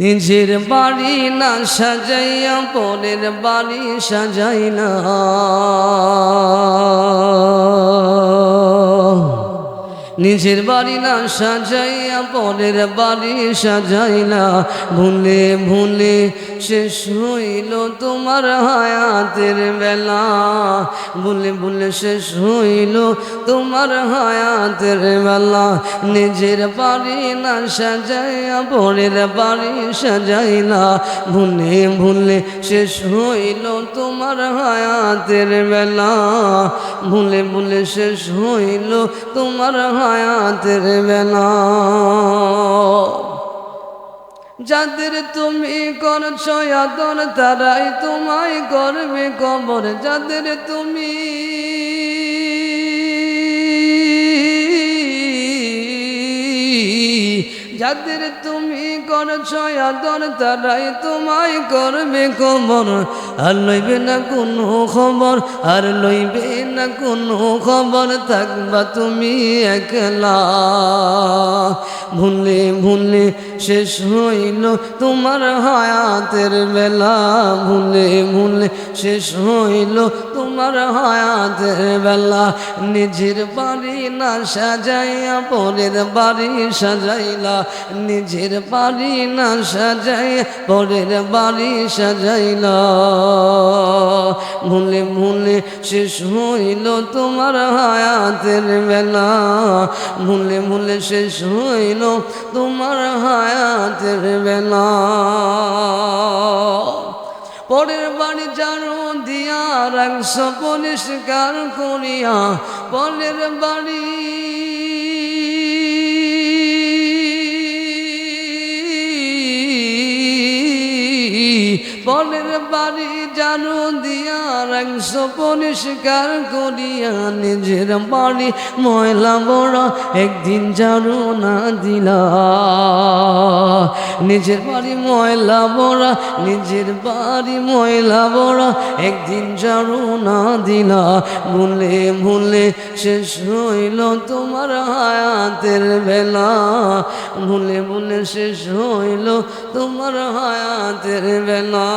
নিজের বাড়ি না সাজাইয়া পরের বাড়ি সাজাই না, নিজের বাড়ি না সাজাইয়া পরের বাড়ি সাজাই না। ভুলে ভুলে শেষ হইল তোমার হায়াতের বেলা, ভুলে ভুলে শেষ হইল তোমার হায়াতের বেলা। নিজের বাড়ি না সাজাইয়া পরের বাড়ি সাজাই না, ভুলে ভুলে শেষ হইল তোমার হায়াতের বেলা, ভুলে ভুলে শেষ হইল তোমার হায়াতের বেলা। যাদের তুমি করছ আদর তারাই তোমায় করবে কবর, যাদের তুমি যাদের তুমি করছ আদর তারাই তোমায় করবে কবর। আর লইবে না কোনো খবর, আর লইবে না কোনো খবর, থাকবা তুমি একলা। ভুলে ভুলে শেষ হইল তোমার হায়াতের বেলা, ভুলে ভুলে শেষ হইল তোমার হায়াতের বেলা। নিজের বাড়ি না সাজাইয়া পরের বাড়ি সাজাইলা, নিজের বাড়ি না সাজাইয়া পরের বাড়ি সাজাইলা। ভুলে ভুলে শেষ হইল তোমার হায়াতের বেলা, ভুলে ভুলে শেষ হইল তোমার হায়াতের বেলা। পরের বাড়ি জানো দিয়া রাখছ পরিষ্কার করিয়া, পরের বাড়ি পরের বাড়ি জানো দিয়া রাখছ পরিষ্কার করিয়া। নিজের বাড়ি ময়লা বড়া একদিন জানো না দিলা, নিজের বাড়ি ময়লা বড়া, নিজের বাড়ি ময়লা বড়া একদিন জানো না দিলা। ভুলে ভুলে শেষ হইল তোমার হায়াতের বেলা, ভুলে ভুলে শেষ হইল তোমার হায়াতের বেলা।